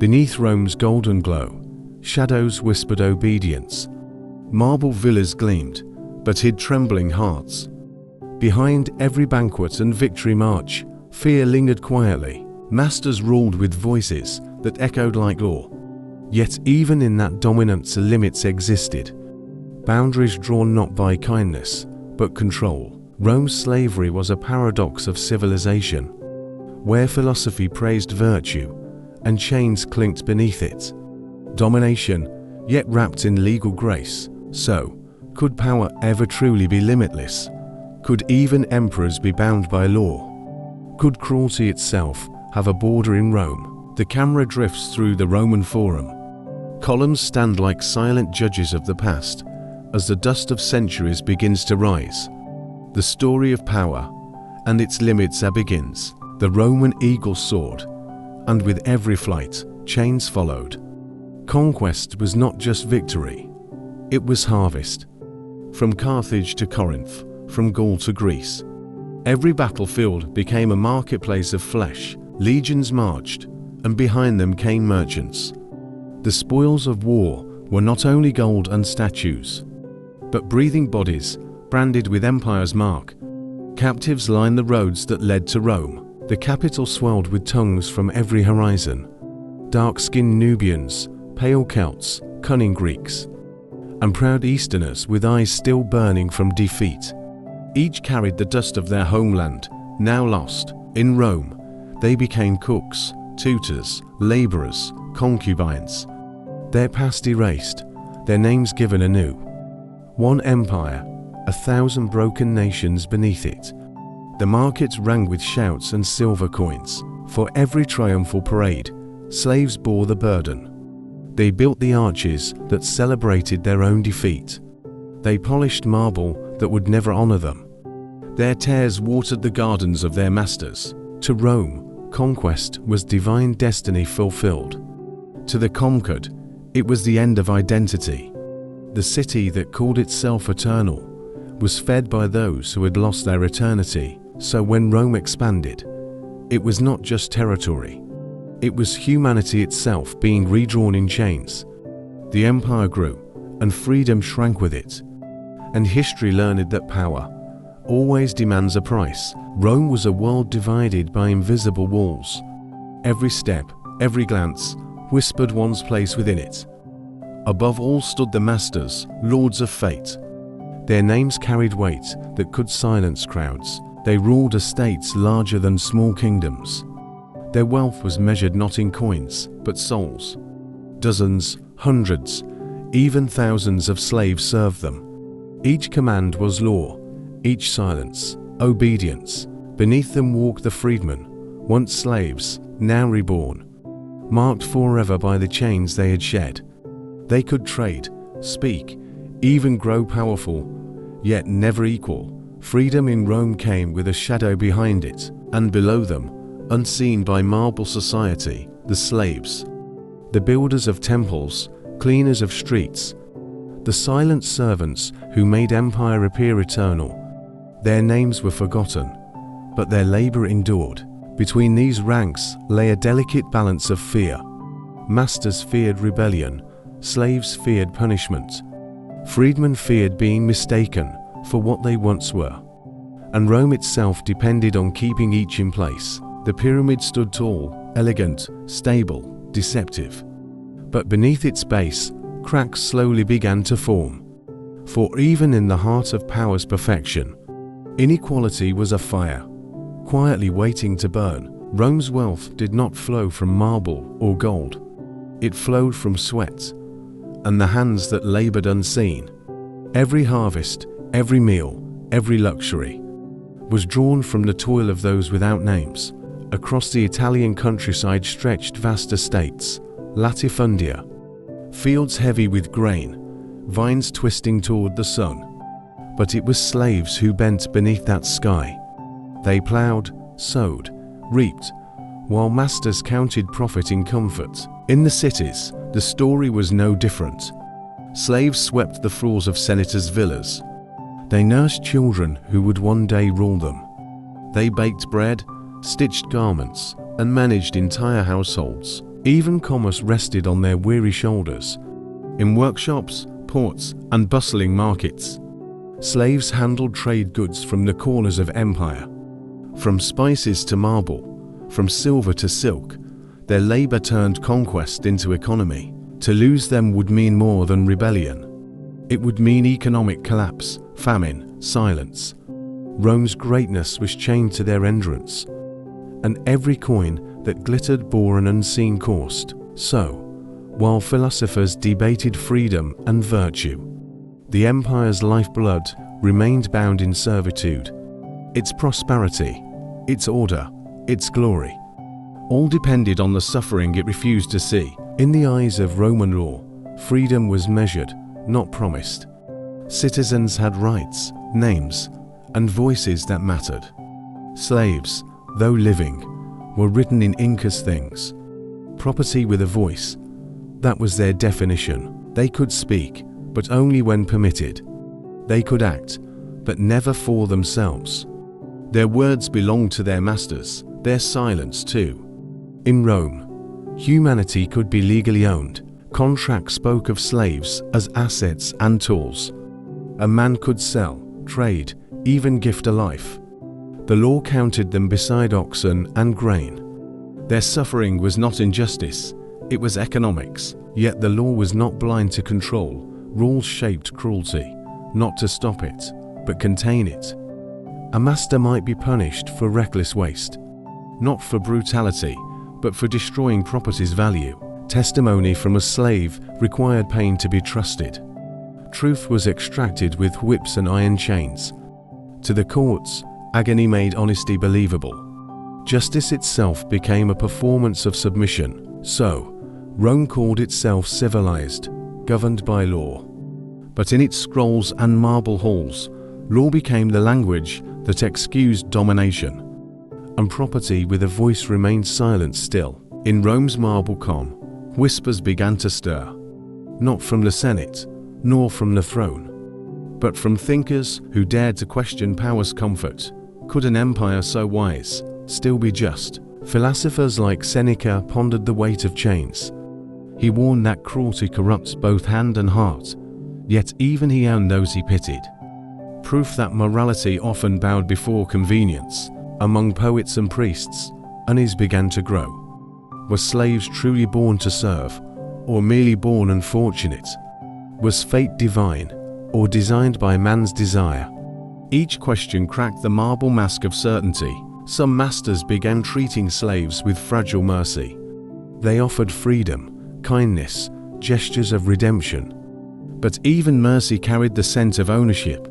Beneath Rome's golden glow, shadows whispered obedience. Marble villas gleamed, but hid trembling hearts. Behind every banquet and victory march, fear lingered quietly. Masters ruled with voices that echoed like law. Yet even in that dominance limits existed. Boundaries drawn not by kindness, but control. Rome's slavery was a paradox of civilization, where philosophy praised virtue and chains clinked beneath it. Domination, yet wrapped in legal grace. So, could power ever truly be limitless? Could even emperors be bound by law? Could cruelty itself have a border in Rome? The camera drifts through the Roman Forum. Columns stand like silent judges of the past as the dust of centuries begins to rise. The story of power and its limits begins. The Roman eagle soared, and with every flight, chains followed. Conquest was not just victory, it was harvest. From Carthage to Corinth, from Gaul to Greece, every battlefield became a marketplace of flesh. Legions marched, and behind them came merchants. The spoils of war were not only gold and statues, but breathing bodies branded with empire's mark. Captives lined the roads that led to Rome. The capital swelled with tongues from every horizon. Dark-skinned Nubians, pale Celts, cunning Greeks, and proud Easterners with eyes still burning from defeat. Each carried the dust of their homeland, now lost. In Rome, they became cooks, tutors, laborers, concubines. Their past erased, their names given anew. One empire, 1,000 broken nations beneath it. The markets rang with shouts and silver coins. For every triumphal parade, slaves bore the burden. They built the arches that celebrated their own defeat. They polished marble that would never honor them. Their tears watered the gardens of their masters. To Rome, conquest was divine destiny fulfilled. To the conquered, it was the end of identity. The city that called itself eternal was fed by those who had lost their eternity. So when Rome expanded, it was not just territory. It was humanity itself being redrawn in chains. The empire grew, and freedom shrank with it. And history learned that power always demands a price. Rome was a world divided by invisible walls. Every step, every glance, whispered one's place within it. Above all stood the masters, lords of fate. Their names carried weight that could silence crowds. They ruled estates larger than small kingdoms. Their wealth was measured not in coins, but souls. Dozens, hundreds, even thousands of slaves served them. Each command was law, each silence, obedience. Beneath them walked the freedmen, once slaves, now reborn, marked forever by the chains they had shed. They could trade, speak, even grow powerful, yet never equal. Freedom in Rome came with a shadow behind it, and below them, unseen by marble society, the slaves. The builders of temples, cleaners of streets, the silent servants who made empire appear eternal. Their names were forgotten, but their labor endured. Between these ranks lay a delicate balance of fear. Masters feared rebellion, slaves feared punishment. Freedmen feared being mistaken for what they once were. And Rome itself depended on keeping each in place. The pyramid stood tall, elegant, stable, deceptive. But beneath its base, cracks slowly began to form. For even in the heart of power's perfection, inequality was a fire, quietly waiting to burn. Rome's wealth did not flow from marble or gold. It flowed from sweat and the hands that labored unseen. Every harvest, every meal, every luxury was drawn from the toil of those without names. Across the Italian countryside stretched vast estates, latifundia, fields heavy with grain, vines twisting toward the sun. But it was slaves who bent beneath that sky. They plowed, sowed, reaped, while masters counted profit in comfort. In the cities, the story was no different. Slaves swept the floors of senators' villas. They nursed children who would one day rule them. They baked bread, stitched garments, and managed entire households. Even commerce rested on their weary shoulders. In workshops, ports, and bustling markets, slaves handled trade goods from the corners of empire. From spices to marble, from silver to silk, their labor turned conquest into economy. To lose them would mean more than rebellion. It would mean economic collapse, famine, silence. Rome's greatness was chained to their endurance, and every coin that glittered bore an unseen cost. So, while philosophers debated freedom and virtue, the empire's lifeblood remained bound in servitude. Its prosperity, its order, its glory, all depended on the suffering it refused to see. In the eyes of Roman law, freedom was measured, not promised. Citizens had rights, names, and voices that mattered. Slaves, though living, were written in ink as things. Property with a voice, that was their definition. They could speak, but only when permitted. They could act, but never for themselves. Their words belonged to their masters, their silence too. In Rome, humanity could be legally owned. Contracts spoke of slaves as assets and tools. A man could sell, trade, even gift a life. The law counted them beside oxen and grain. Their suffering was not injustice, it was economics. Yet the law was not blind to control. Rules shaped cruelty, not to stop it, but contain it. A master might be punished for reckless waste, not for brutality, but for destroying property's value. Testimony from a slave required pain to be trusted. Truth was extracted with whips and iron chains. To the courts, agony made honesty believable. Justice itself became a performance of submission. So, Rome called itself civilized, governed by law. But in its scrolls and marble halls, law became the language that excused domination, and property with a voice remained silent still. In Rome's marble calm, whispers began to stir, not from the Senate, nor from the throne, but from thinkers who dared to question power's comfort. Could an empire so wise still be just? Philosophers like Seneca pondered the weight of chains. He warned that cruelty corrupts both hand and heart, yet even he owned those he pitied. Proof that morality often bowed before convenience. Among poets and priests, unease began to grow. Were slaves truly born to serve, or merely born unfortunate? Was fate divine, or designed by man's desire? Each question cracked the marble mask of certainty. Some masters began treating slaves with fragile mercy. They offered freedom, kindness, gestures of redemption. But even mercy carried the scent of ownership.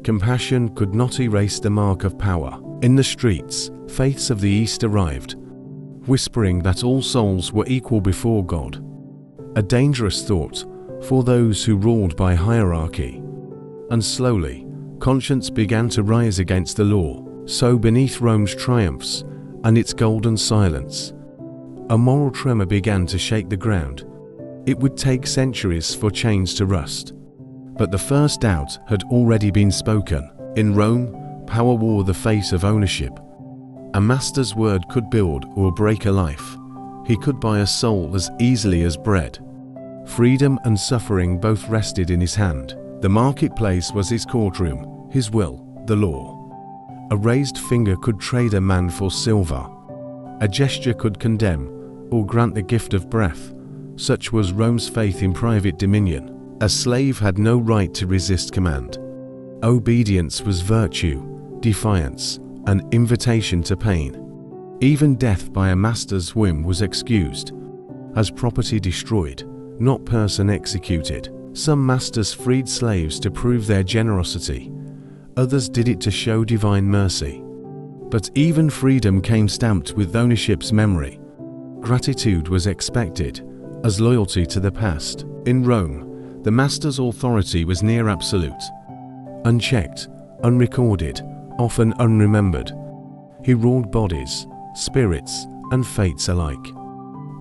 Compassion could not erase the mark of power. In the streets, faiths of the East arrived, whispering that all souls were equal before God. A dangerous thought for those who ruled by hierarchy. And slowly, conscience began to rise against the law. So beneath Rome's triumphs and its golden silence, a moral tremor began to shake the ground. It would take centuries for chains to rust, but the first doubt had already been spoken. In Rome, power wore the face of ownership. A master's word could build or break a life. He could buy a soul as easily as bread. Freedom and suffering both rested in his hand. The marketplace was his courtroom, his will, the law. A raised finger could trade a man for silver. A gesture could condemn or grant the gift of breath. Such was Rome's faith in private dominion. A slave had no right to resist command. Obedience was virtue, defiance, an invitation to pain. Even death by a master's whim was excused, as property destroyed, not person executed. Some masters freed slaves to prove their generosity. Others did it to show divine mercy. But even freedom came stamped with ownership's memory. Gratitude was expected, as loyalty to the past. In Rome, the master's authority was near absolute. Unchecked, unrecorded, often unremembered. He ruled bodies, spirits, and fates alike.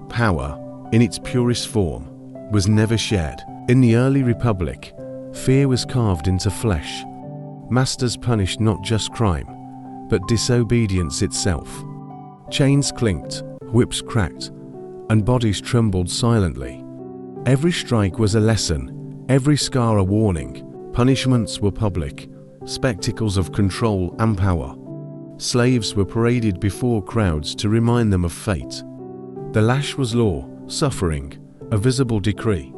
Power, in its purest form, was never shared. In the early republic, fear was carved into flesh. Masters punished not just crime, but disobedience itself. Chains clinked, whips cracked, and bodies trembled silently. Every strike was a lesson, every scar a warning. Punishments were public, spectacles of control and power. Slaves were paraded before crowds to remind them of fate. The lash was law, suffering, a visible decree.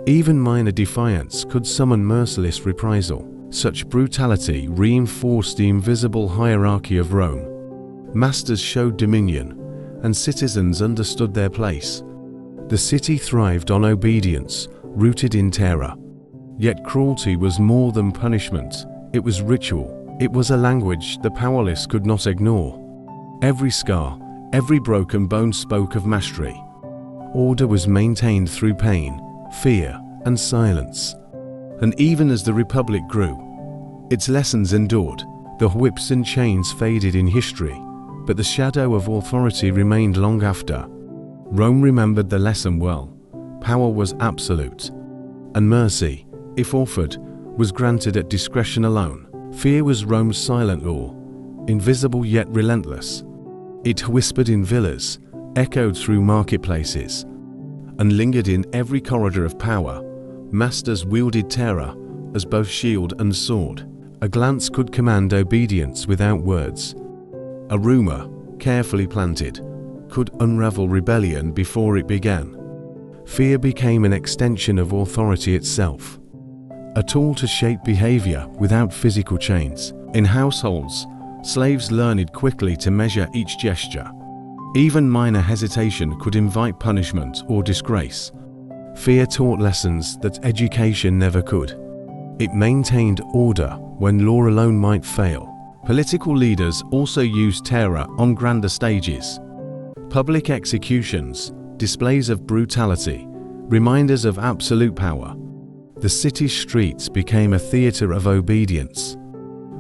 Even minor defiance could summon merciless reprisal. Such brutality reinforced the invisible hierarchy of Rome. Masters showed dominion, and citizens understood their place. The city thrived on obedience, rooted in terror. Yet cruelty was more than punishment. It was ritual. It was a language the powerless could not ignore. Every scar, every broken bone spoke of mastery. Order was maintained through pain, fear, and silence. And even as the Republic grew, its lessons endured. The whips and chains faded in history, but the shadow of authority remained long after. Rome remembered the lesson well. Power was absolute, and mercy, if offered, was granted at discretion alone. Fear was Rome's silent law, invisible yet relentless. It whispered in villas, echoed through marketplaces, and lingered in every corridor of power. Masters wielded terror as both shield and sword. A glance could command obedience without words. A rumor, carefully planted, could unravel rebellion before it began. Fear became an extension of authority itself, a tool to shape behavior without physical chains. In households, slaves learned quickly to measure each gesture. Even minor hesitation could invite punishment or disgrace. Fear taught lessons that education never could. It maintained order when law alone might fail. Political leaders also used terror on grander stages. Public executions, displays of brutality, reminders of absolute power. The city's streets became a theater of obedience,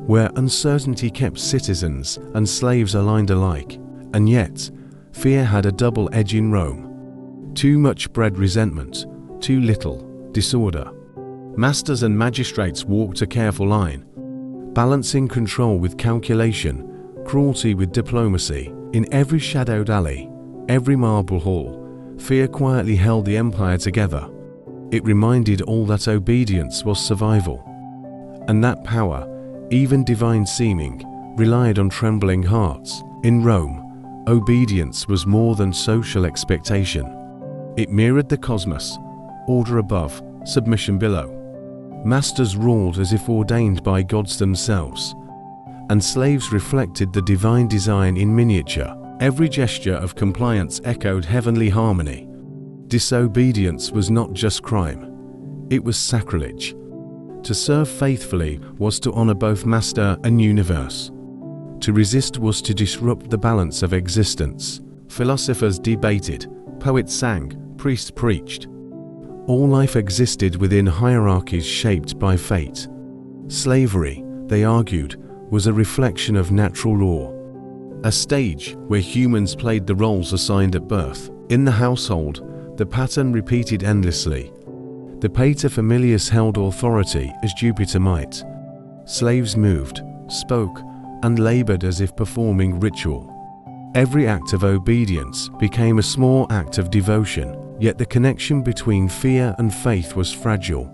where uncertainty kept citizens and slaves aligned alike. And yet, fear had a double edge in Rome. Too much bred resentment, too little disorder. Masters and magistrates walked a careful line, balancing control with calculation, cruelty with diplomacy. In every shadowed alley, every marble hall, fear quietly held the empire together. It reminded all that obedience was survival, and that power, even divine seeming, relied on trembling hearts. In Rome, obedience was more than social expectation. It mirrored the cosmos, order above, submission below. Masters ruled as if ordained by gods themselves, and slaves reflected the divine design in miniature. Every gesture of compliance echoed heavenly harmony. Disobedience was not just crime, it was sacrilege. To serve faithfully was to honor both master and universe. To resist was to disrupt the balance of existence. Philosophers debated, poets sang, priests preached. All life existed within hierarchies shaped by fate. Slavery, they argued, was a reflection of natural law, a stage where humans played the roles assigned at birth. In the household, the pattern repeated endlessly. The paterfamilias held authority as Jupiter might. Slaves moved, spoke, and labored as if performing ritual. Every act of obedience became a small act of devotion, yet the connection between fear and faith was fragile.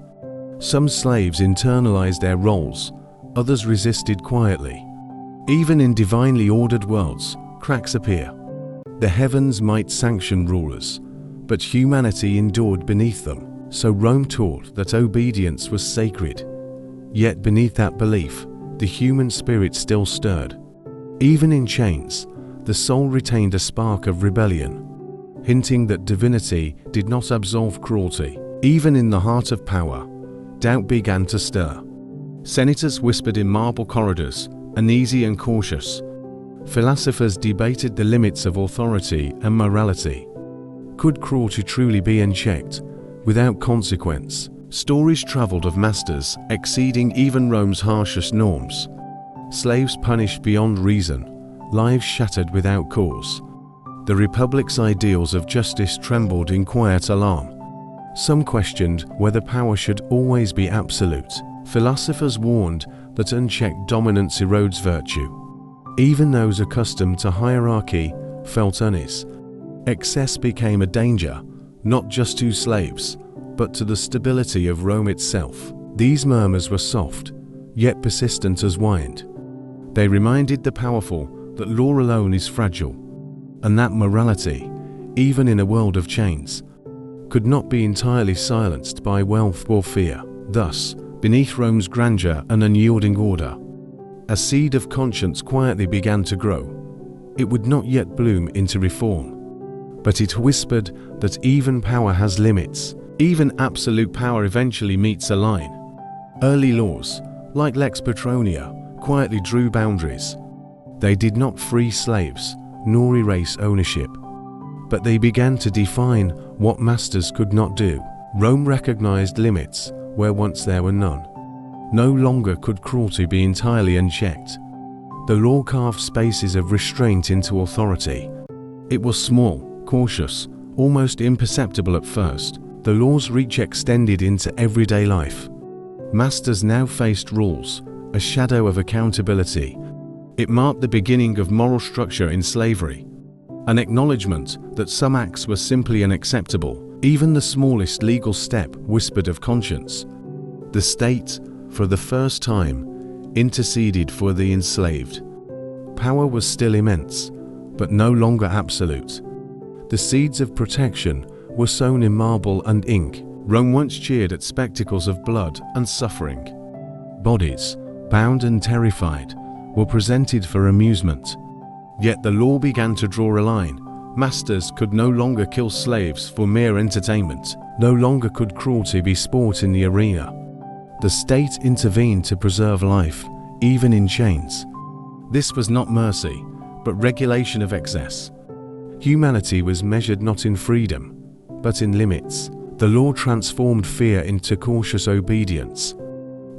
Some slaves internalized their roles, others resisted quietly. Even in divinely ordered worlds, cracks appear. The heavens might sanction rulers, but humanity endured beneath them. So Rome taught that obedience was sacred. Yet beneath that belief, the human spirit still stirred. Even in chains, the soul retained a spark of rebellion, hinting that divinity did not absolve cruelty. Even in the heart of power, doubt began to stir. Senators whispered in marble corridors, uneasy and cautious. Philosophers debated the limits of authority and morality. Could cruelty truly be unchecked, without consequence? Stories traveled of masters exceeding even Rome's harshest norms. Slaves punished beyond reason, lives shattered without cause. The Republic's ideals of justice trembled in quiet alarm. Some questioned whether power should always be absolute. Philosophers warned that unchecked dominance erodes virtue. Even those accustomed to hierarchy felt unease. Excess became a danger, not just to slaves, but to the stability of Rome itself. These murmurs were soft, yet persistent as wind. They reminded the powerful that law alone is fragile, and that morality, even in a world of chains, could not be entirely silenced by wealth or fear. Thus, beneath Rome's grandeur and unyielding order, a seed of conscience quietly began to grow. It would not yet bloom into reform, but it whispered that even power has limits. Even absolute power eventually meets a line. Early laws, like Lex Patronia, quietly drew boundaries. They did not free slaves, nor erase ownership, but they began to define what masters could not do. Rome recognized limits where once there were none. No longer could cruelty be entirely unchecked. The law carved spaces of restraint into authority. It was small, cautious, almost imperceptible at first. The law's reach extended into everyday life. Masters now faced rules, a shadow of accountability. It marked the beginning of moral structure in slavery, an acknowledgement that some acts were simply unacceptable. Even the smallest legal step whispered of conscience. The state, for the first time, interceded for the enslaved. Power was still immense, but no longer absolute. The seeds of protection were sown in marble and ink. Rome once cheered at spectacles of blood and suffering. Bodies, bound and terrified, were presented for amusement. Yet the law began to draw a line. Masters could no longer kill slaves for mere entertainment. No longer could cruelty be sport in the arena. The state intervened to preserve life, even in chains. This was not mercy, but regulation of excess. Humanity was measured not in freedom, but in limits. The law transformed fear into cautious obedience.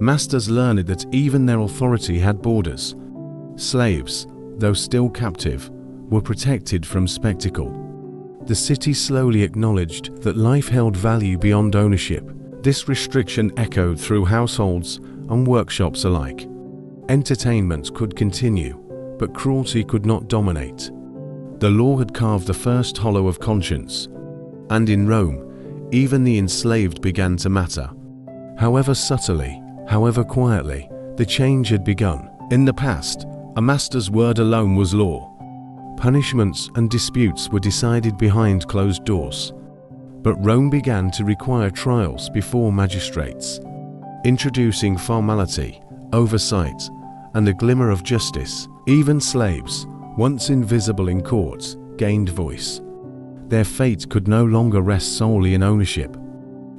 Masters learned that even their authority had borders. Slaves, though still captive, were protected from spectacle. The city slowly acknowledged that life held value beyond ownership. This restriction echoed through households and workshops alike. Entertainment could continue, but cruelty could not dominate. The law had carved the first hollow of conscience, and in Rome, even the enslaved began to matter. However subtly, however quietly, the change had begun. In the past, a master's word alone was law. Punishments and disputes were decided behind closed doors. But Rome began to require trials before magistrates, introducing formality, oversight, and a glimmer of justice. Even slaves, once invisible in courts, gained voice. Their fate could no longer rest solely in ownership.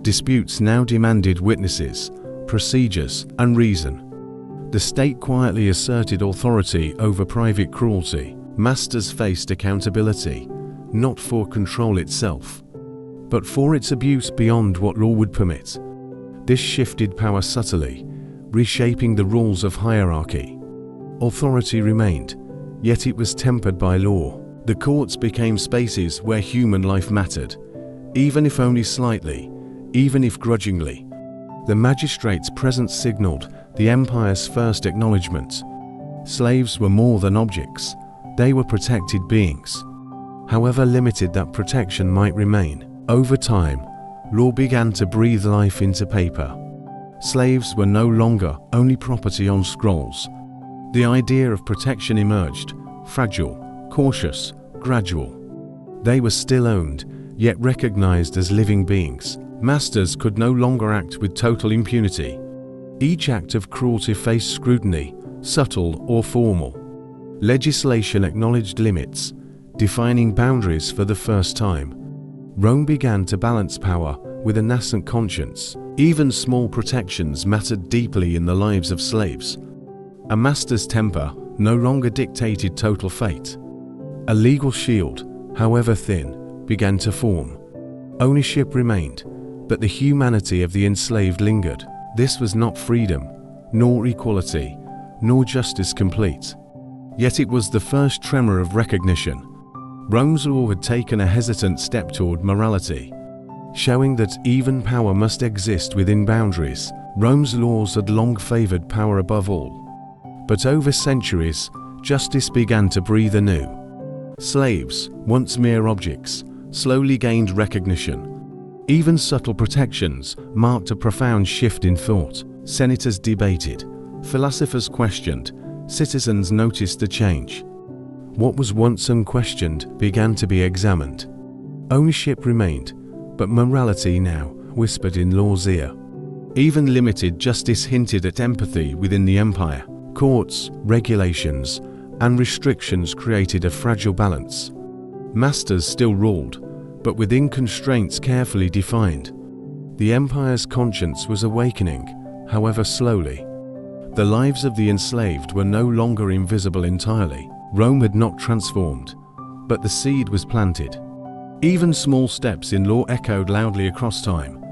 Disputes now demanded witnesses, procedures, and reason. The state quietly asserted authority over private cruelty. Masters faced accountability, not for control itself, but for its abuse beyond what law would permit. This shifted power subtly, reshaping the rules of hierarchy. Authority remained, yet it was tempered by law. The courts became spaces where human life mattered, even if only slightly, even if grudgingly. The magistrate's presence signaled the empire's first acknowledgement. Slaves were more than objects. They were protected beings. However limited that protection might remain, over time, law began to breathe life into paper. Slaves were no longer only property on scrolls. The idea of protection emerged, fragile, cautious, gradual. They were still owned, yet recognized as living beings. Masters could no longer act with total impunity. Each act of cruelty faced scrutiny, subtle or formal. Legislation acknowledged limits, defining boundaries for the first time. Rome began to balance power with a nascent conscience. Even small protections mattered deeply in the lives of slaves. A master's temper no longer dictated total fate. A legal shield, however thin, began to form. Ownership remained, but the humanity of the enslaved lingered. This was not freedom, nor equality, nor justice complete. Yet it was the first tremor of recognition. Rome's law had taken a hesitant step toward morality, showing that even power must exist within boundaries. Rome's laws had long favored power above all. But over centuries, justice began to breathe anew. Slaves, once mere objects, slowly gained recognition. Even subtle protections marked a profound shift in thought. Senators debated, philosophers questioned, citizens noticed the change. What was once unquestioned began to be examined. Ownership remained, but morality now whispered in law's ear. Even limited justice hinted at empathy within the empire. Courts, regulations, and restrictions created a fragile balance. Masters still ruled, but within constraints carefully defined. The empire's conscience was awakening, however slowly. The lives of the enslaved were no longer invisible entirely. Rome had not transformed, but the seed was planted. Even small steps in law echoed loudly across time.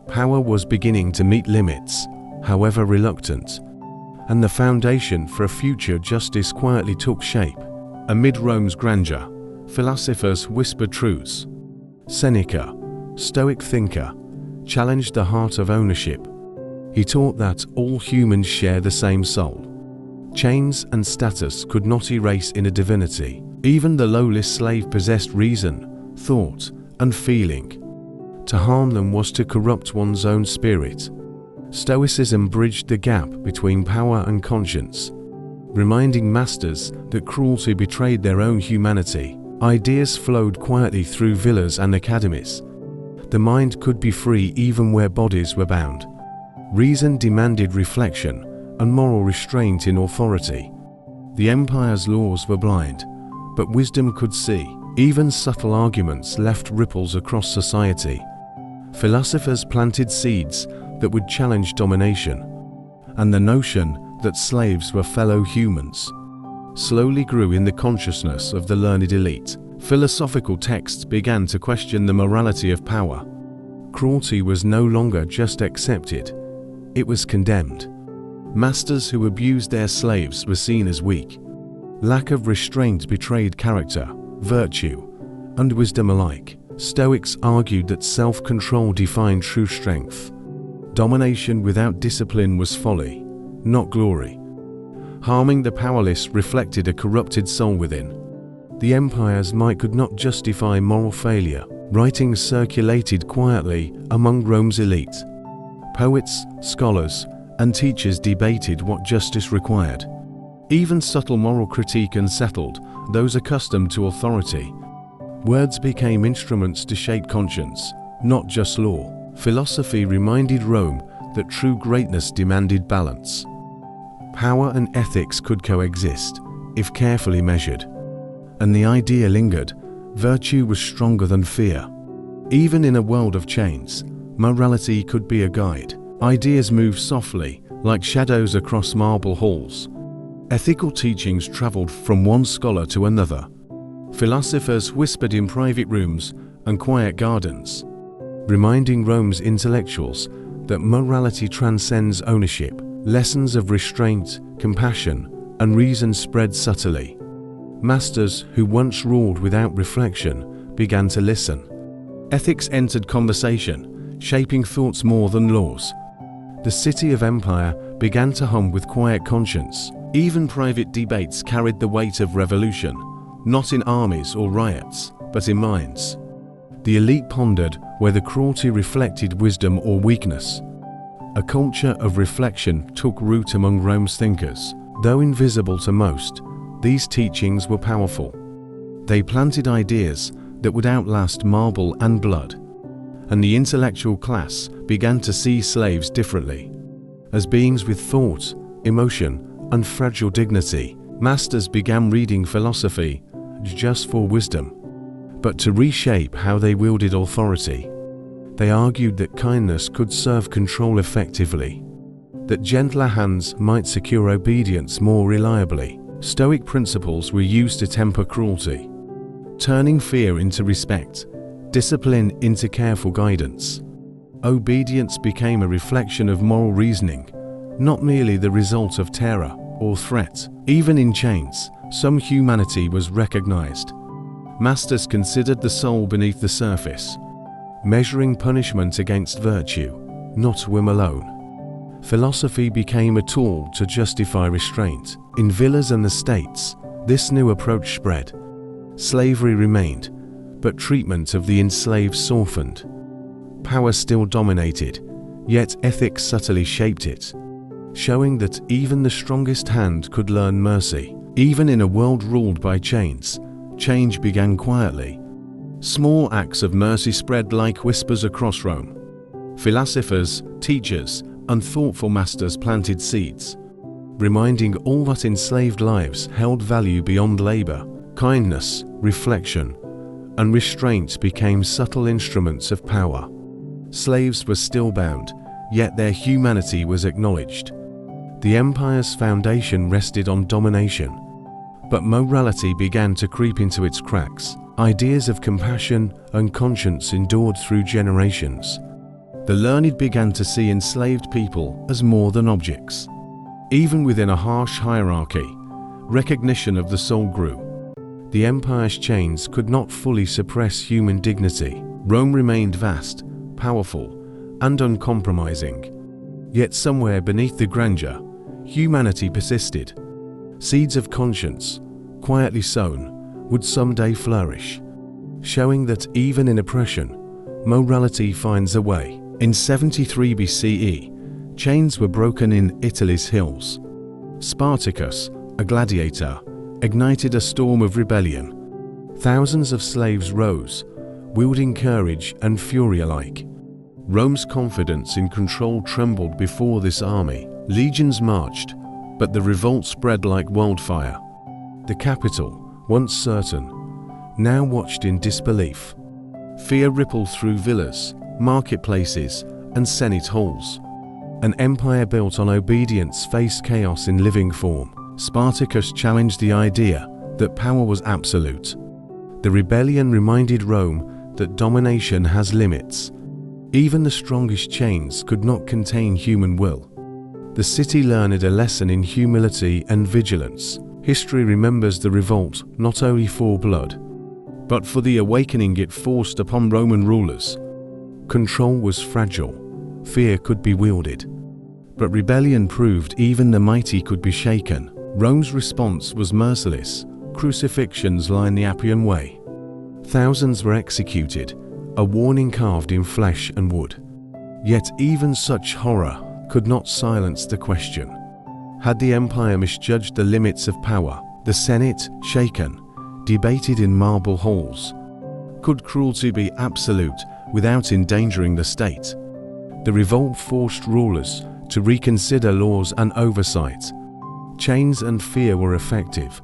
Power was beginning to meet limits, however reluctant, and the foundation for a future justice quietly took shape. Amid Rome's grandeur, philosophers whispered truths. Seneca, Stoic thinker, challenged the heart of ownership. He taught that all humans share the same soul. Chains and status could not erase inner divinity. Even the lowliest slave possessed reason, thought, and feeling. To harm them was to corrupt one's own spirit. Stoicism bridged the gap between power and conscience, reminding masters that cruelty betrayed their own humanity. Ideas flowed quietly through villas and academies. The mind could be free even where bodies were bound. Reason demanded reflection and moral restraint in authority. The empire's laws were blind, but wisdom could see. Even subtle arguments left ripples across society. Philosophers planted seeds that would challenge domination, and the notion that slaves were fellow humans slowly grew in the consciousness of the learned elite. Philosophical texts began to question the morality of power. Cruelty was no longer just accepted, it was condemned. Masters who abused their slaves were seen as weak. Lack of restraint betrayed character, virtue, and wisdom alike. Stoics argued that self-control defined true strength. Domination without discipline was folly, not glory. Harming the powerless reflected a corrupted soul within. The empire's might could not justify moral failure. Writings circulated quietly among Rome's elite. Poets, scholars, and teachers debated what justice required. Even subtle moral critique unsettled those accustomed to authority. Words became instruments to shape conscience, not just law. Philosophy reminded Rome that true greatness demanded balance. Power and ethics could coexist, if carefully measured. And the idea lingered, virtue was stronger than fear. Even in a world of chains, morality could be a guide. Ideas moved softly, like shadows across marble halls. Ethical teachings traveled from one scholar to another. Philosophers whispered in private rooms and quiet gardens, reminding Rome's intellectuals that morality transcends ownership. Lessons of restraint, compassion, and reason spread subtly. Masters who once ruled without reflection began to listen. Ethics entered conversation, shaping thoughts more than laws. The city of empire began to hum with quiet conscience. Even private debates carried the weight of revolution, not in armies or riots, but in minds. The elite pondered whether cruelty reflected wisdom or weakness. A culture of reflection took root among Rome's thinkers. Though invisible to most, these teachings were powerful. They planted ideas that would outlast marble and blood, and the intellectual class began to see slaves differently, as beings with thought, emotion, and fragile dignity. Masters began reading philosophy just for wisdom, but to reshape how they wielded authority. They argued that kindness could serve control effectively, that gentler hands might secure obedience more reliably. Stoic principles were used to temper cruelty, turning fear into respect, discipline into careful guidance. Obedience became a reflection of moral reasoning, not merely the result of terror or threat. Even in chains, some humanity was recognized. Masters considered the soul beneath the surface, measuring punishment against virtue, not whim alone. Philosophy became a tool to justify restraint. In villas and the states, this new approach spread. Slavery remained, but treatment of the enslaved softened. Power still dominated, yet ethics subtly shaped it, showing that even the strongest hand could learn mercy. Even in a world ruled by chains, change began quietly. Small acts of mercy spread like whispers across Rome. Philosophers, teachers, and thoughtful masters planted seeds, reminding all that enslaved lives held value beyond labor. Kindness, reflection, and restraint became subtle instruments of power. Slaves were still bound, yet their humanity was acknowledged. The empire's foundation rested on domination, but morality began to creep into its cracks. Ideas of compassion and conscience endured through generations. The learned began to see enslaved people as more than objects. Even within a harsh hierarchy, recognition of the soul grew. The empire's chains could not fully suppress human dignity. Rome remained vast, powerful, and uncompromising. Yet somewhere beneath the grandeur, humanity persisted. Seeds of conscience, quietly sown, would someday flourish, showing that even in oppression, morality finds a way. In 73 BCE, chains were broken in Italy's hills. Spartacus, a gladiator, ignited a storm of rebellion. Thousands of slaves rose, wielding courage and fury alike. Rome's confidence in control trembled before this army. Legions marched, but the revolt spread like wildfire. The capital, once certain, now watched in disbelief. Fear rippled through villas, marketplaces, and senate halls. An empire built on obedience faced chaos in living form. Spartacus challenged the idea that power was absolute. The rebellion reminded Rome that domination has limits. Even the strongest chains could not contain human will. The city learned a lesson in humility and vigilance. History remembers the revolt not only for blood, but for the awakening it forced upon Roman rulers. Control was fragile, fear could be wielded, but rebellion proved even the mighty could be shaken. Rome's response was merciless. Crucifixions lined the Appian Way. Thousands were executed, a warning carved in flesh and wood. Yet even such horror could not silence the question. Had the empire misjudged the limits of power? The Senate, shaken, debated in marble halls. Could cruelty be absolute without endangering the state? The revolt forced rulers to reconsider laws and oversight. Chains and fear were effective,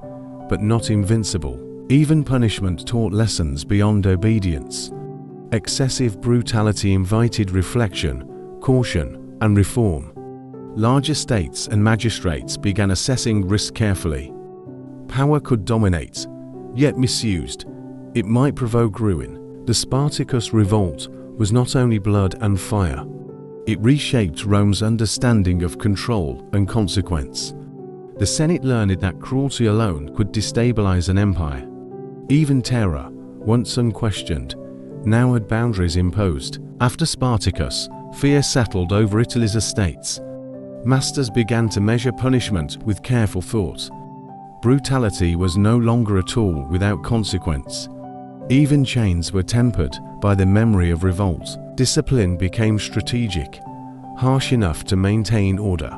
but not invincible. Even punishment taught lessons beyond obedience. Excessive brutality invited reflection, caution, and reform. Larger states and magistrates began assessing risk carefully. Power could dominate, yet misused, it might provoke ruin. The Spartacus revolt was not only blood and fire. It reshaped Rome's understanding of control and consequence. The Senate learned that cruelty alone could destabilize an empire. Even terror, once unquestioned, now had boundaries imposed. After Spartacus, fear settled over Italy's estates. Masters began to measure punishment with careful thought. Brutality was no longer a tool without consequence. Even chains were tempered by the memory of revolt. Discipline became strategic, harsh enough to maintain order,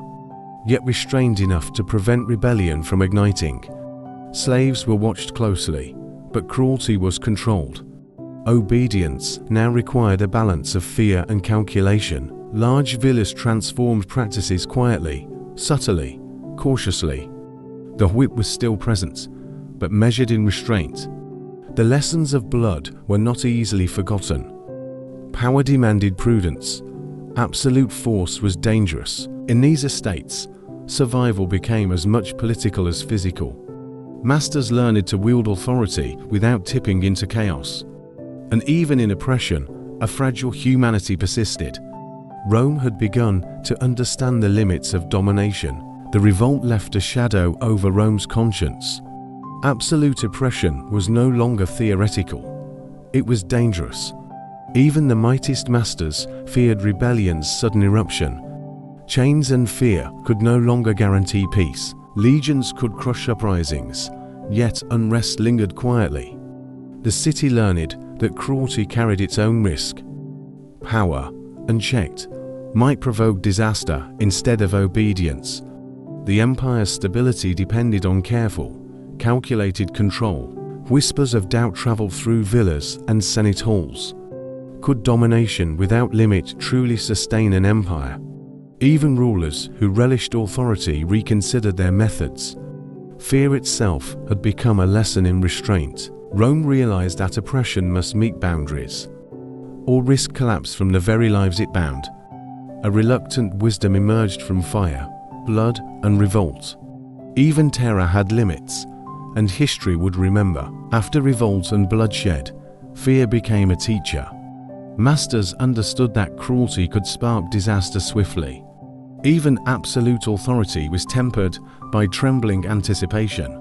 yet restrained enough to prevent rebellion from igniting. Slaves were watched closely, but cruelty was controlled. Obedience now required a balance of fear and calculation. Large villas transformed practices quietly, subtly, cautiously. The whip was still present, but measured in restraint. The lessons of blood were not easily forgotten. Power demanded prudence. Absolute force was dangerous. In these estates, survival became as much political as physical. Masters learned to wield authority without tipping into chaos. And even in oppression, a fragile humanity persisted. Rome had begun to understand the limits of domination. The revolt left a shadow over Rome's conscience. Absolute oppression was no longer theoretical. It was dangerous. Even the mightiest masters feared rebellion's sudden eruption. Chains and fear could no longer guarantee peace. Legions could crush uprisings, yet unrest lingered quietly. the city learned that cruelty carried its own risk. Power, unchecked, might provoke disaster instead of obedience. The empire's stability depended on careful, calculated control. Whispers of doubt traveled through villas and senate halls. Could domination without limit truly sustain an empire? Even rulers who relished authority reconsidered their methods. Fear itself had become a lesson in restraint. Rome realized that oppression must meet boundaries, or risk collapse from the very lives it bound. A reluctant wisdom emerged from fire, blood, and revolt. Even terror had limits, and history would remember. After revolt and bloodshed, fear became a teacher. Masters understood that cruelty could spark disaster swiftly. Even absolute authority was tempered by trembling anticipation.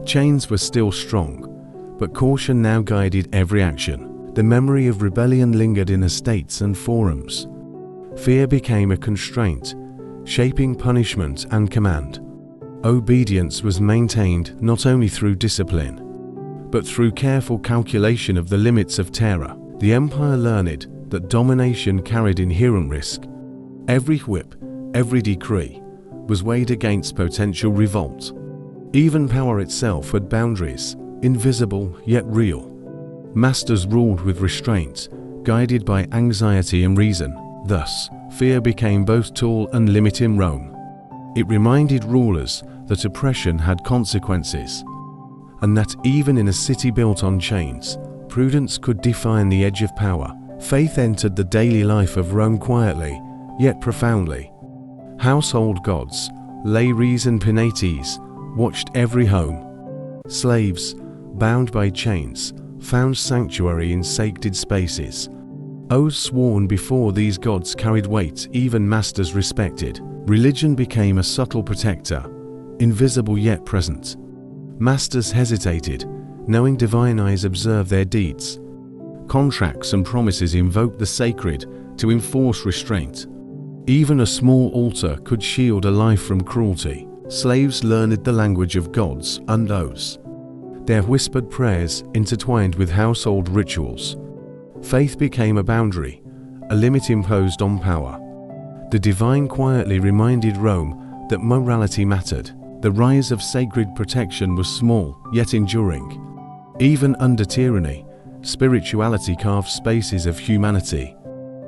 Chains were still strong, but caution now guided every action. The memory of rebellion lingered in estates and forums. Fear became a constraint, shaping punishment and command. Obedience was maintained not only through discipline, but through careful calculation of the limits of terror. The empire learned that domination carried inherent risk. Every whip, every decree, was weighed against potential revolt. Even power itself had boundaries, invisible yet real. Masters ruled with restraint, guided by anxiety and reason. Thus, fear became both tool and limit in Rome. It reminded rulers that oppression had consequences, and that even in a city built on chains, prudence could define the edge of power. Faith entered the daily life of Rome quietly, yet profoundly. Household gods, Lares and Penates, watched every home. Slaves, bound by chains, found sanctuary in sacred spaces. Oaths sworn before these gods carried weight even masters respected. Religion became a subtle protector, invisible yet present. Masters hesitated, knowing divine eyes observe their deeds. Contracts and promises invoked the sacred to enforce restraint. Even a small altar could shield a life from cruelty. Slaves learned the language of gods and oaths. Their whispered prayers intertwined with household rituals. Faith became a boundary, a limit imposed on power. The divine quietly reminded Rome that morality mattered. The rise of sacred protection was small, yet enduring. Even under tyranny, spirituality carved spaces of humanity.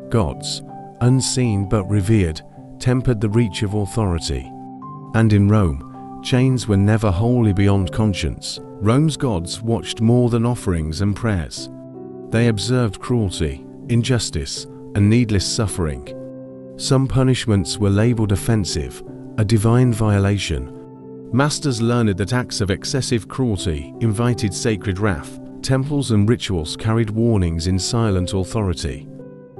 Gods, unseen but revered, tempered the reach of authority. And in Rome, chains were never wholly beyond conscience. Rome's gods watched more than offerings and prayers. They observed cruelty, injustice, and needless suffering. Some punishments were labeled offensive, a divine violation. Masters learned that acts of excessive cruelty invited sacred wrath. Temples and rituals carried warnings in silent authority.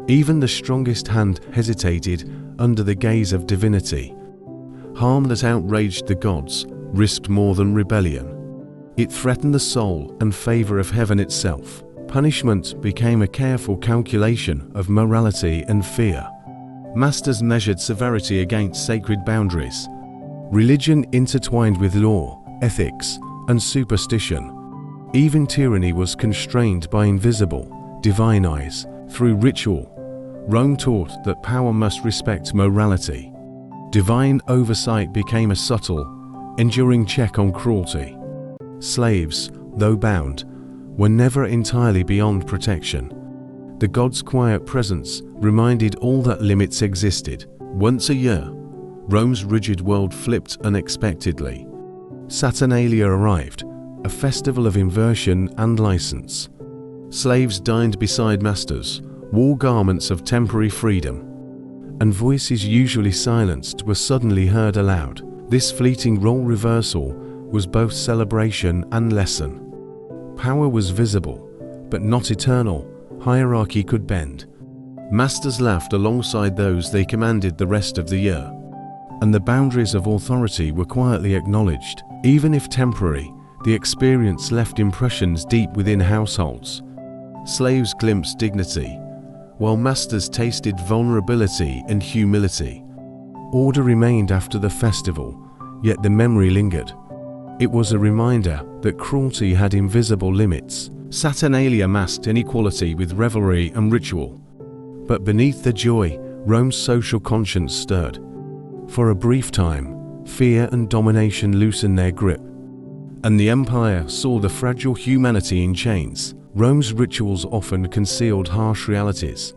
Even the strongest hand hesitated under the gaze of divinity. Harm that outraged the gods risked more than rebellion. It threatened the soul and favor of heaven itself. Punishment became a careful calculation of morality and fear. Masters measured severity against sacred boundaries. Religion intertwined with law, ethics, and superstition. Even tyranny was constrained by invisible, divine eyes. Through ritual, Rome taught that power must respect morality. Divine oversight became a subtle, enduring check on cruelty. Slaves, though bound, were never entirely beyond protection. The gods' quiet presence reminded all that limits existed. Once a year, Rome's rigid world flipped unexpectedly. Saturnalia arrived, a festival of inversion and license. Slaves dined beside masters, wore garments of temporary freedom, and voices usually silenced were suddenly heard aloud. This fleeting role reversal was both celebration and lesson. Power was visible, but not eternal. Hierarchy could bend. Masters laughed alongside those they commanded the rest of the year, and the boundaries of authority were quietly acknowledged. Even if temporary, the experience left impressions deep within households. Slaves glimpsed dignity, while masters tasted vulnerability and humility. Order remained after the festival, yet the memory lingered. It was a reminder that cruelty had invisible limits. Saturnalia masked inequality with revelry and ritual. But beneath the joy, Rome's social conscience stirred. For a brief time, fear and domination loosened their grip, and the empire saw the fragile humanity in chains. Rome's rituals often concealed harsh realities.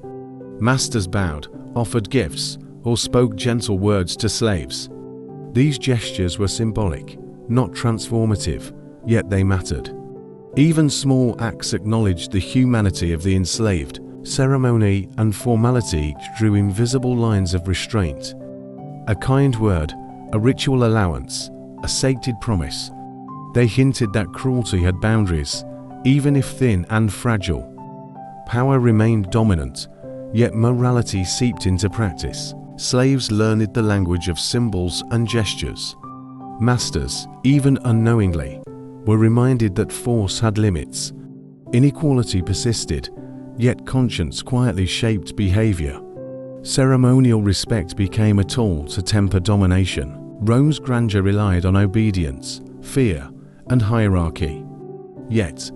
Masters bowed, offered gifts, or spoke gentle words to slaves. These gestures were symbolic, not transformative, yet they mattered. Even small acts acknowledged the humanity of the enslaved. Ceremony and formality drew invisible lines of restraint. A kind word, a ritual allowance, a sacred promise. They hinted that cruelty had boundaries, even if thin and fragile. Power remained dominant, yet morality seeped into practice. Slaves learned the language of symbols and gestures. Masters, even unknowingly, were reminded that force had limits. Inequality persisted, yet conscience quietly shaped behavior. Ceremonial respect became a tool to temper domination. Rome's grandeur relied on obedience, fear, and hierarchy. Yet,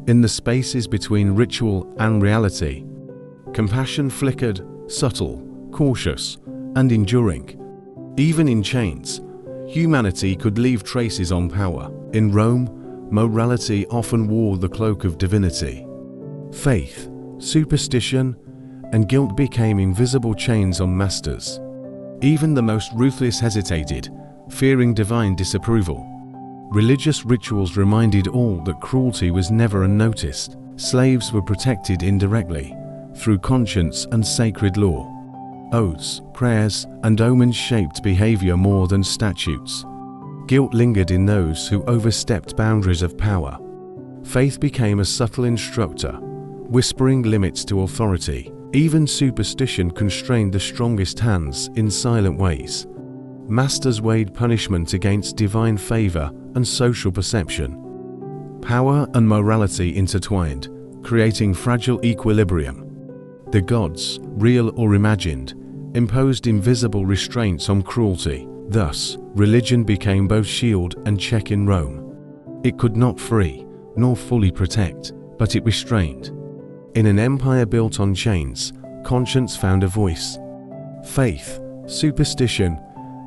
in the spaces between ritual and reality, compassion flickered, subtle, cautious, and enduring. Even in chains, humanity could leave traces on power. In Rome, morality often wore the cloak of divinity. Faith, superstition, and guilt became invisible chains on masters. Even the most ruthless hesitated, fearing divine disapproval. Religious rituals reminded all that cruelty was never unnoticed. Slaves were protected indirectly, through conscience and sacred law. Oaths, prayers, and omens shaped behavior more than statutes. Guilt lingered in those who overstepped boundaries of power. Faith became a subtle instructor, whispering limits to authority. Even superstition constrained the strongest hands in silent ways. Masters weighed punishment against divine favor and social perception. Power and morality intertwined, creating fragile equilibrium. The gods, real or imagined, imposed invisible restraints on cruelty. Thus, religion became both shield and check in Rome. It could not free, nor fully protect, but it restrained. In an empire built on chains, conscience found a voice. Faith, superstition,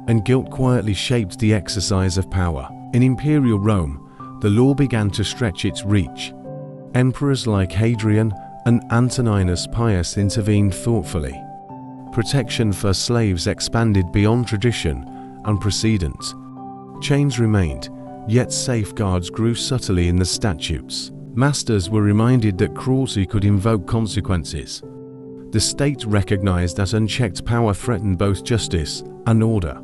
and guilt quietly shaped the exercise of power. In imperial Rome, the law began to stretch its reach. Emperors like Hadrian and Antoninus Pius intervened thoughtfully. Protection for slaves expanded beyond tradition and precedent. Chains remained, yet safeguards grew subtly in the statutes. Masters were reminded that cruelty could invoke consequences. The state recognized that unchecked power threatened both justice and order.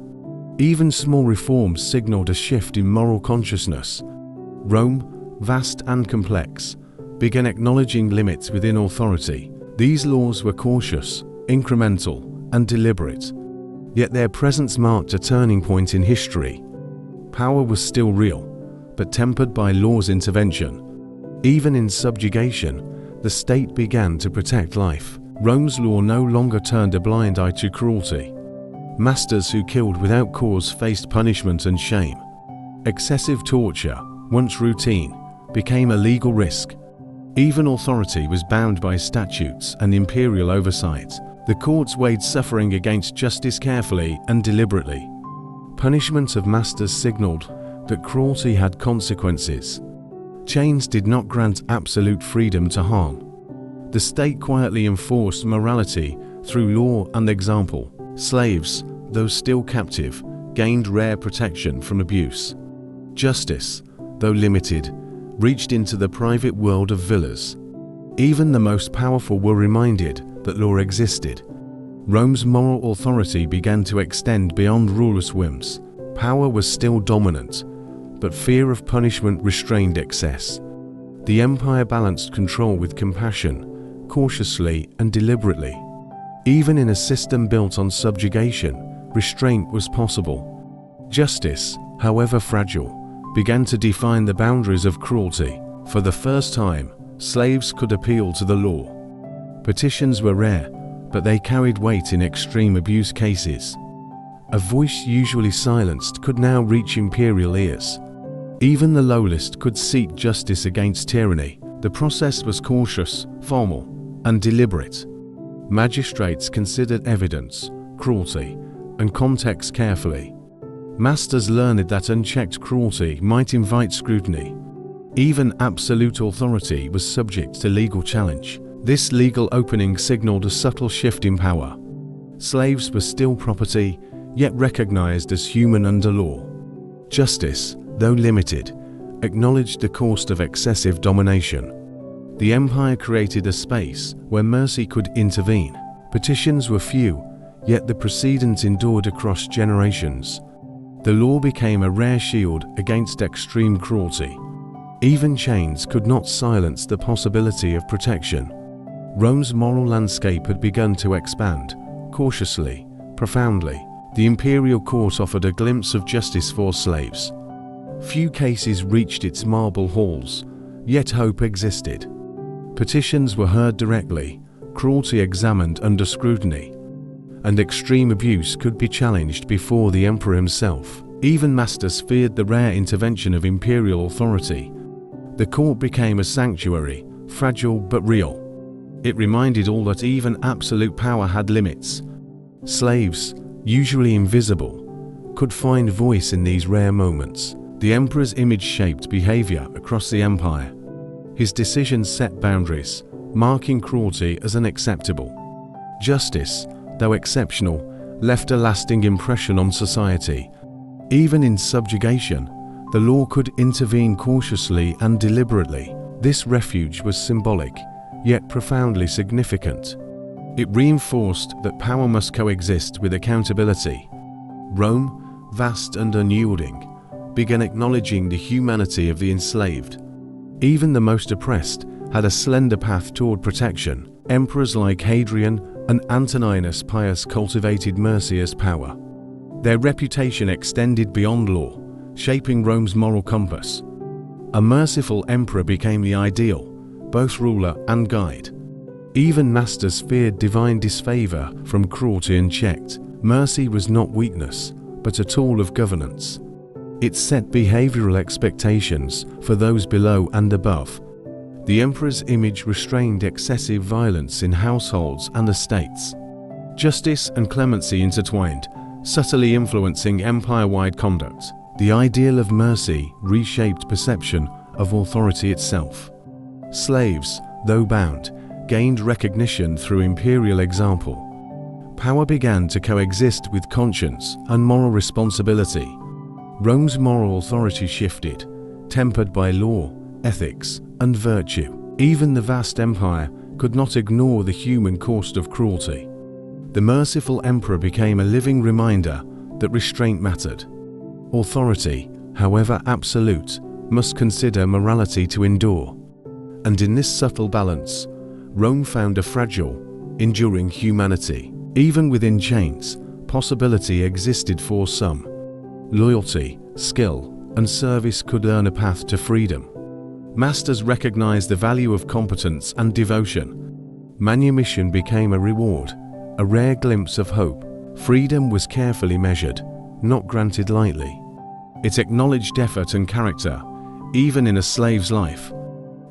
Even small reforms signaled a shift in moral consciousness. Rome, vast and complex, began acknowledging limits within authority. These laws were cautious, incremental, and deliberate, yet their presence marked a turning point in history. Power was still real, but tempered by law's intervention. Even in subjugation, the state began to protect life. Rome's law no longer turned a blind eye to cruelty. Masters who killed without cause faced punishment and shame. Excessive torture, once routine, became a legal risk. Even authority was bound by statutes and imperial oversight. The courts weighed suffering against justice carefully and deliberately. Punishment of masters signaled that cruelty had consequences. Chains did not grant absolute freedom to harm. The state quietly enforced morality through law and example. Slaves, though still captive, gained rare protection from abuse. Justice, though limited, reached into the private world of villas. Even the most powerful were reminded that law existed. Rome's moral authority began to extend beyond rulers' whims. Power was still dominant, but fear of punishment restrained excess. The empire balanced control with compassion, cautiously and deliberately. Even in a system built on subjugation, restraint was possible. Justice, however fragile, began to define the boundaries of cruelty. For the first time, slaves could appeal to the law. Petitions were rare, but they carried weight in extreme abuse cases. A voice usually silenced could now reach imperial ears. Even the lowest could seek justice against tyranny. The process was cautious, formal, and deliberate. Magistrates considered evidence, cruelty, and context carefully. Masters learned that unchecked cruelty might invite scrutiny. Even absolute authority was subject to legal challenge. This legal opening signaled a subtle shift in power. Slaves were still property, yet recognized as human under law. Justice, though limited, acknowledged the cost of excessive domination. The empire created a space where mercy could intervene. Petitions were few, yet the precedents endured across generations. The law became a rare shield against extreme cruelty. Even chains could not silence the possibility of protection. Rome's moral landscape had begun to expand, cautiously, profoundly. The imperial court offered a glimpse of justice for slaves. Few cases reached its marble halls, yet hope existed. Petitions were heard directly, cruelty examined under scrutiny, and extreme abuse could be challenged before the emperor himself. Even masters feared the rare intervention of imperial authority. The court became a sanctuary, fragile but real. It reminded all that even absolute power had limits. Slaves, usually invisible, could find voice in these rare moments. The emperor's image shaped behavior across the empire. His decisions set boundaries, marking cruelty as unacceptable. Justice, though exceptional, left a lasting impression on society. Even in subjugation, the law could intervene cautiously and deliberately. This refuge was symbolic, yet profoundly significant. It reinforced that power must coexist with accountability. Rome, vast and unyielding, began acknowledging the humanity of the enslaved. Even the most oppressed had a slender path toward protection. Emperors like Hadrian and Antoninus Pius cultivated mercy as power. Their reputation extended beyond law, shaping Rome's moral compass. A merciful emperor became the ideal, both ruler and guide. Even masters feared divine disfavor from cruelty unchecked. Mercy was not weakness, but a tool of governance. It set behavioral expectations for those below and above. The emperor's image restrained excessive violence in households and estates. Justice and clemency intertwined, subtly influencing empire-wide conduct. The ideal of mercy reshaped perception of authority itself. Slaves, though bound, gained recognition through imperial example. Power began to coexist with conscience and moral responsibility. Rome's moral authority shifted, tempered by law, ethics, and virtue. Even the vast empire could not ignore the human cost of cruelty. The merciful emperor became a living reminder that restraint mattered. Authority, however absolute, must consider morality to endure. And in this subtle balance, Rome found a fragile, enduring humanity. Even within chains, possibility existed for some. Loyalty, skill, and service could earn a path to freedom. Masters recognized the value of competence and devotion. Manumission became a reward, a rare glimpse of hope. Freedom was carefully measured, not granted lightly. It acknowledged effort and character, even in a slave's life.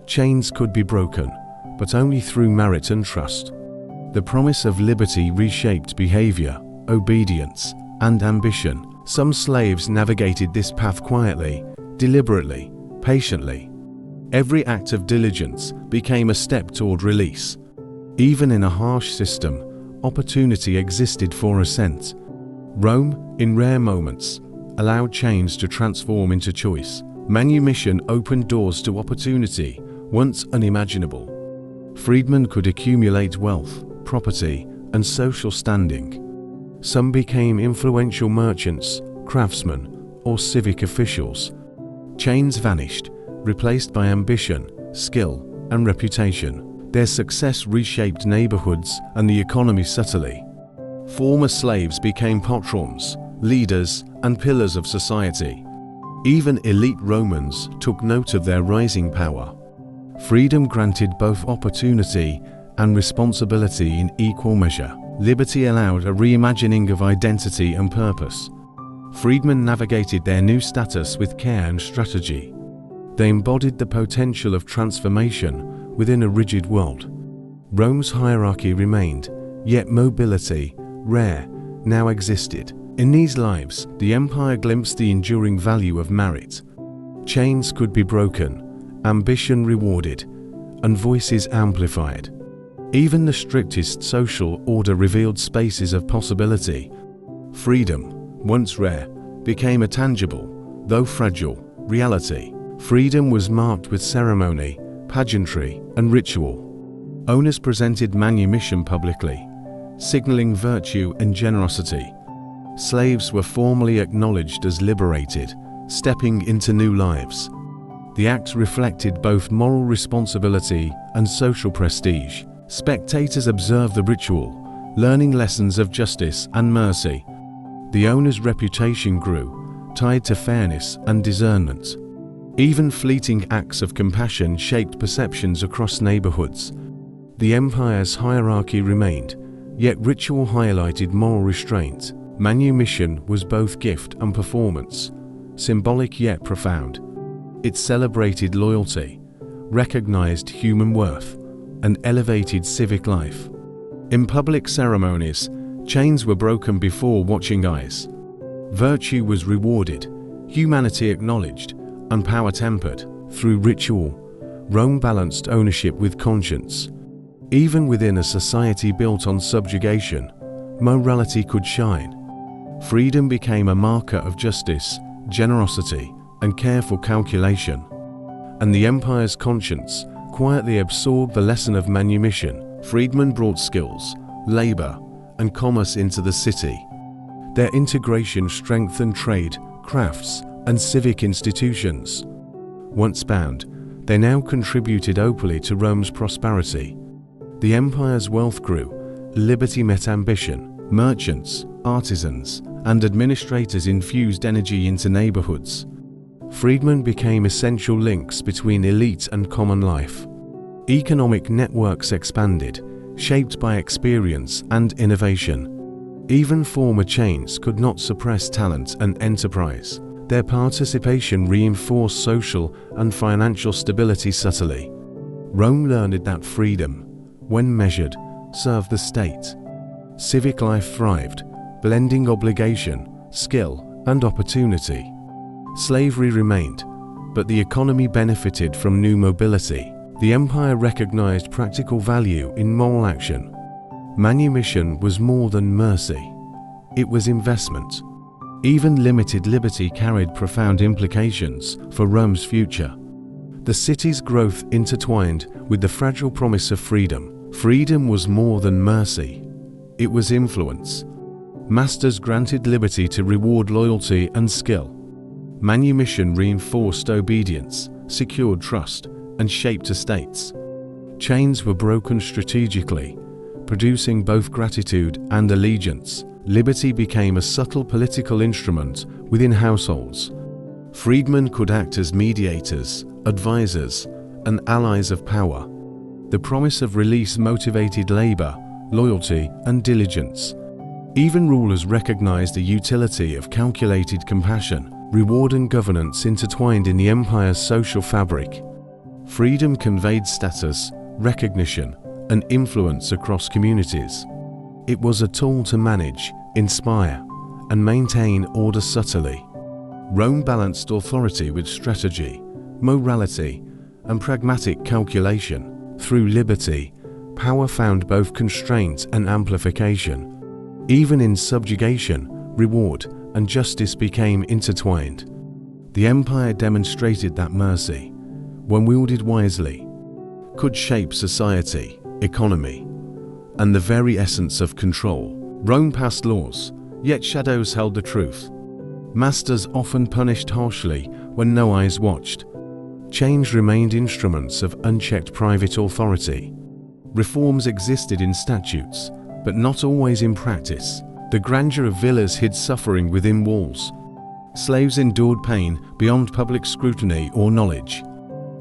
Chains could be broken, but only through merit and trust. The promise of liberty reshaped behavior, obedience, and ambition. Some slaves navigated this path quietly, deliberately, patiently. Every act of diligence became a step toward release. Even in a harsh system, opportunity existed for ascent. Rome, in rare moments, allowed chains to transform into choice. Manumission opened doors to opportunity, once unimaginable. Freedmen could accumulate wealth, property, and social standing. Some became influential merchants, craftsmen, or civic officials. Chains vanished, replaced by ambition, skill, and reputation. Their success reshaped neighborhoods and the economy subtly. Former slaves became patrons, leaders, and pillars of society. Even elite Romans took note of their rising power. Freedom granted both opportunity and responsibility in equal measure. Liberty allowed a reimagining of identity and purpose. Freedmen navigated their new status with care and strategy. They embodied the potential of transformation within a rigid world. Rome's hierarchy remained, yet mobility, rare, now existed. In these lives, the empire glimpsed the enduring value of merit. Chains could be broken, ambition rewarded, and voices amplified. Even the strictest social order revealed spaces of possibility. Freedom, once rare, became a tangible, though fragile, reality. Freedom was marked with ceremony, pageantry, and ritual. Owners presented manumission publicly, signaling virtue and generosity. Slaves were formally acknowledged as liberated, stepping into new lives. The acts reflected both moral responsibility and social prestige. Spectators observed the ritual, learning lessons of justice and mercy. The owner's reputation grew, tied to fairness and discernment. Even fleeting acts of compassion shaped perceptions across neighborhoods. The empire's hierarchy remained, yet ritual highlighted moral restraint. Manumission was both gift and performance, symbolic yet profound. It celebrated loyalty, recognized human worth, and elevated civic life. In public ceremonies, chains were broken before watching eyes. Virtue was rewarded, humanity acknowledged, and power tempered. Through ritual, Rome balanced ownership with conscience. Even within a society built on subjugation, morality could shine. Freedom became a marker of justice, generosity, and careful calculation. And the empire's conscience quietly absorbed the lesson of manumission. Freedmen brought skills, labor, and commerce into the city. Their integration strengthened trade, crafts, and civic institutions. Once bound, they now contributed openly to Rome's prosperity. The empire's wealth grew, liberty met ambition. Merchants, artisans, and administrators infused energy into neighborhoods. Freedmen became essential links between elite and common life. Economic networks expanded, shaped by experience and innovation. Even former chains could not suppress talent and enterprise. Their participation reinforced social and financial stability subtly. Rome learned that freedom, when measured, served the state. Civic life thrived, blending obligation, skill, and opportunity. Slavery remained, but the economy benefited from new mobility. The empire recognized practical value in moral action. Manumission was more than mercy. It was investment. Even limited liberty carried profound implications for Rome's future. The city's growth intertwined with the fragile promise of freedom. Freedom was more than mercy. It was influence. Masters granted liberty to reward loyalty and skill. Manumission reinforced obedience, secured trust, and shaped estates. Chains were broken strategically, producing both gratitude and allegiance. Liberty became a subtle political instrument within households. Freedmen could act as mediators, advisors, and allies of power. The promise of release motivated labor, loyalty, and diligence. Even rulers recognized the utility of calculated compassion. Reward and governance intertwined in the empire's social fabric. Freedom conveyed status, recognition, and influence across communities. It was a tool to manage, inspire, and maintain order subtly. Rome balanced authority with strategy, morality, and pragmatic calculation. Through liberty, power found both constraint and amplification. Even in subjugation, reward and justice became intertwined. The empire demonstrated that mercy, when wielded wisely, could shape society, economy, and the very essence of control. Rome passed laws, yet shadows held the truth. Masters often punished harshly when no eyes watched. Chains remained instruments of unchecked private authority. Reforms existed in statutes, but not always in practice. The grandeur of villas hid suffering within walls. Slaves endured pain beyond public scrutiny or knowledge.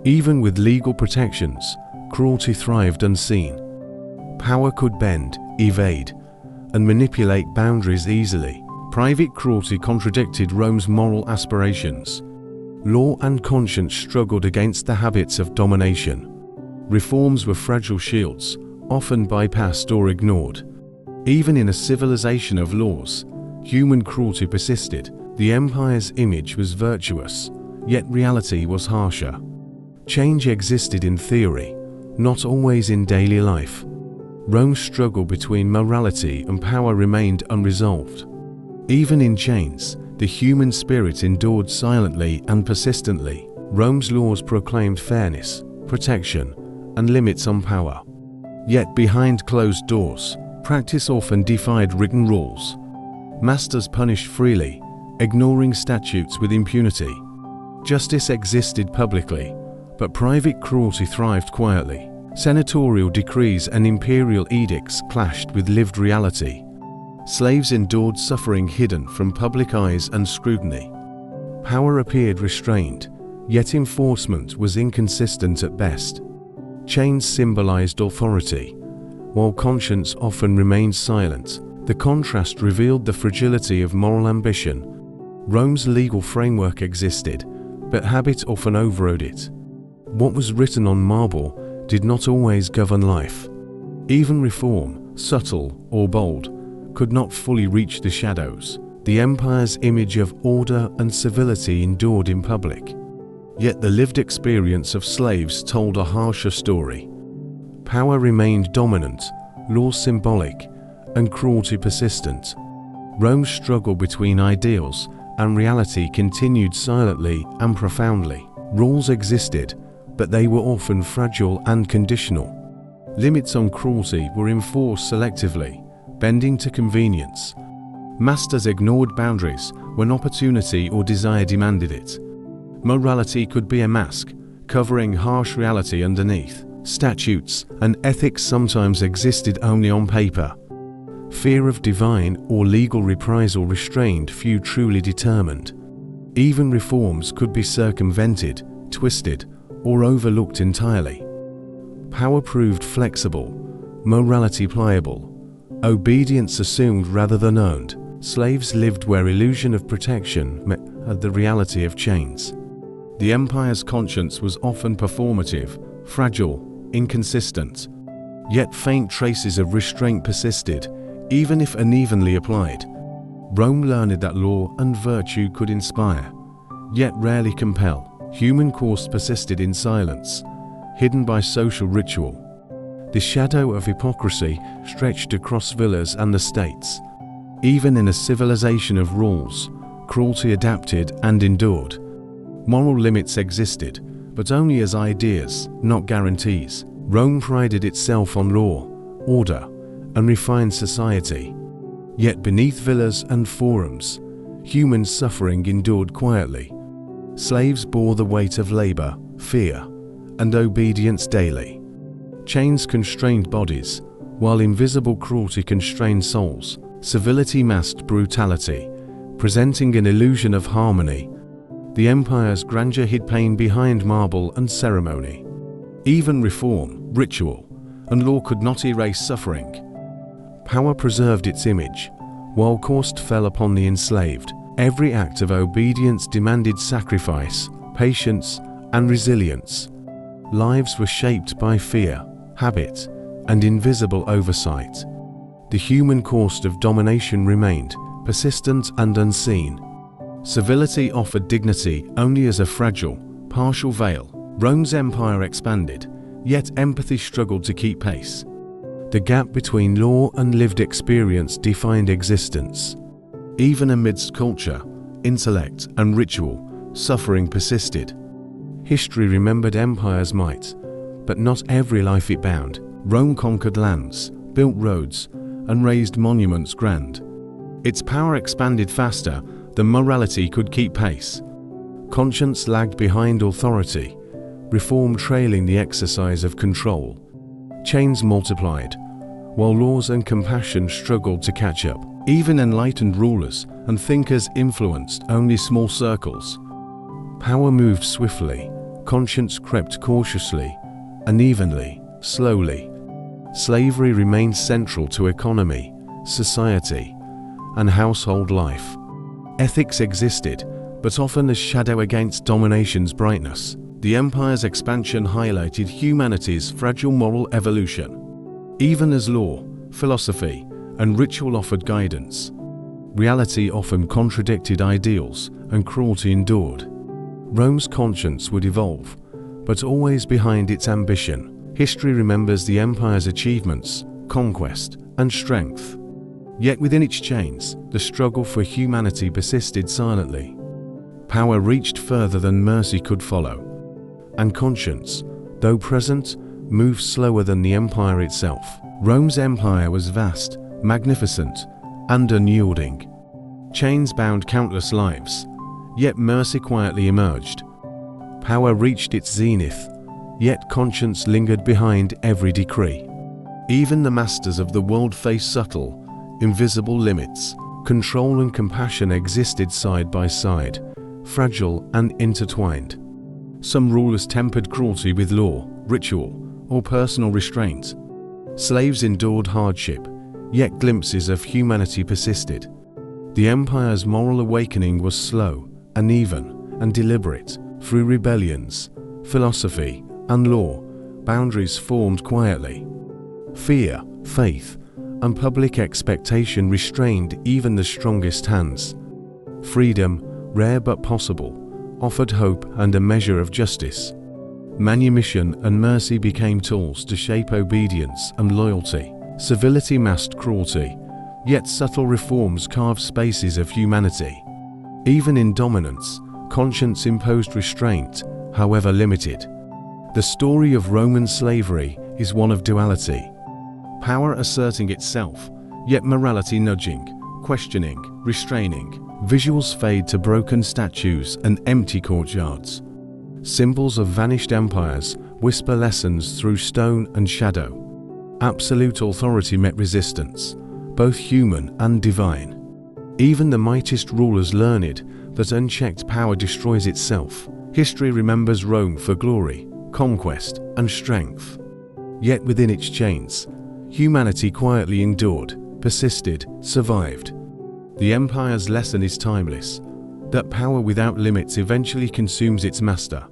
Even with legal protections, cruelty thrived unseen. Power could bend, evade, and manipulate boundaries easily. Private cruelty contradicted Rome's moral aspirations. Law and conscience struggled against the habits of domination. Reforms were fragile shields, often bypassed or ignored. Even in a civilization of laws, human cruelty persisted. The empire's image was virtuous, yet reality was harsher. Change existed in theory, not always in daily life. Rome's struggle between morality and power remained unresolved. Even in chains, the human spirit endured silently and persistently. Rome's laws proclaimed fairness, protection, and limits on power. Yet behind closed doors, practice often defied written rules. Masters punished freely, ignoring statutes with impunity. Justice existed publicly, but private cruelty thrived quietly. Senatorial decrees and imperial edicts clashed with lived reality. Slaves endured suffering hidden from public eyes and scrutiny. Power appeared restrained, yet enforcement was inconsistent at best. Chains symbolized authority, while conscience often remained silent. The contrast revealed the fragility of moral ambition. Rome's legal framework existed, but habit often overrode it. What was written on marble did not always govern life. Even reform, subtle or bold, could not fully reach the shadows. The empire's image of order and civility endured in public. Yet the lived experience of slaves told a harsher story. Power remained dominant, law symbolic, and cruelty persistent. Rome's struggle between ideals and reality continued silently and profoundly. Rules existed, but they were often fragile and conditional. Limits on cruelty were enforced selectively, bending to convenience. Masters ignored boundaries when opportunity or desire demanded it. Morality could be a mask, covering harsh reality underneath. Statutes and ethics sometimes existed only on paper. Fear of divine or legal reprisal restrained few truly determined. Even reforms could be circumvented, twisted, or overlooked entirely. Power proved flexible, morality pliable, obedience assumed rather than earned. Slaves lived where illusion of protection met the reality of chains. The empire's conscience was often performative, fragile, inconsistent. Yet faint traces of restraint persisted, even if unevenly applied. Rome learned that law and virtue could inspire, yet rarely compel. Human course persisted in silence, hidden by social ritual. The shadow of hypocrisy stretched across villas and the states. Even in a civilization of rules, cruelty adapted and endured. Moral limits existed, but only as ideas, not guarantees. Rome prided itself on law, order, and refined society. Yet beneath villas and forums, human suffering endured quietly. Slaves bore the weight of labor, fear, and obedience daily. Chains constrained bodies, while invisible cruelty constrained souls. Civility masked brutality, presenting an illusion of harmony. The empire's grandeur hid pain behind marble and ceremony. Even reform, ritual, and law could not erase suffering. Power preserved its image, while cost fell upon the enslaved. Every act of obedience demanded sacrifice, patience, and resilience. Lives were shaped by fear, habit, and invisible oversight. The human cost of domination remained, persistent and unseen. Civility offered dignity only as a fragile, partial veil. Rome's empire expanded, yet empathy struggled to keep pace. The gap between law and lived experience defined existence. Even amidst culture, intellect, and ritual, suffering persisted. History remembered empire's might, but not every life it bound. Rome conquered lands, built roads, and raised monuments grand. Its power expanded faster than morality could keep pace. Conscience lagged behind authority, reform trailing the exercise of control. Chains multiplied, while laws and compassion struggled to catch up. Even enlightened rulers and thinkers influenced only small circles. Power moved swiftly, conscience crept cautiously, unevenly, slowly. Slavery remained central to economy, society, and household life. Ethics existed, but often as shadow against domination's brightness. The empire's expansion highlighted humanity's fragile moral evolution. Even as law, philosophy, and ritual offered guidance, reality often contradicted ideals and cruelty endured. Rome's conscience would evolve, but always behind its ambition. History remembers the empire's achievements, conquest, and strength. Yet within its chains, the struggle for humanity persisted silently. Power reached further than mercy could follow, and conscience, though present, moved slower than the empire itself. Rome's empire was vast, magnificent, and unyielding. Chains bound countless lives, yet mercy quietly emerged. Power reached its zenith, yet conscience lingered behind every decree. Even the masters of the world faced subtle, invisible limits. Control and compassion existed side by side, fragile and intertwined. Some rulers tempered cruelty with law, ritual, or personal restraint. Slaves endured hardship, yet glimpses of humanity persisted. The empire's moral awakening was slow, uneven, and deliberate. Through rebellions, philosophy, and law, boundaries formed quietly. Fear, faith, and public expectation restrained even the strongest hands. Freedom, rare but possible, offered hope and a measure of justice. Manumission and mercy became tools to shape obedience and loyalty. Civility masked cruelty, yet subtle reforms carved spaces of humanity. Even in dominance, conscience imposed restraint, however limited. The story of Roman slavery is one of duality. Power asserting itself, yet morality nudging, questioning, restraining. Visuals fade to broken statues and empty courtyards. Symbols of vanished empires whisper lessons through stone and shadow. Absolute authority met resistance, both human and divine. Even the mightiest rulers learned that unchecked power destroys itself. History remembers Rome for glory, conquest, and strength. Yet within its chains, humanity quietly endured, persisted, survived. The empire's lesson is timeless, that power without limits eventually consumes its master.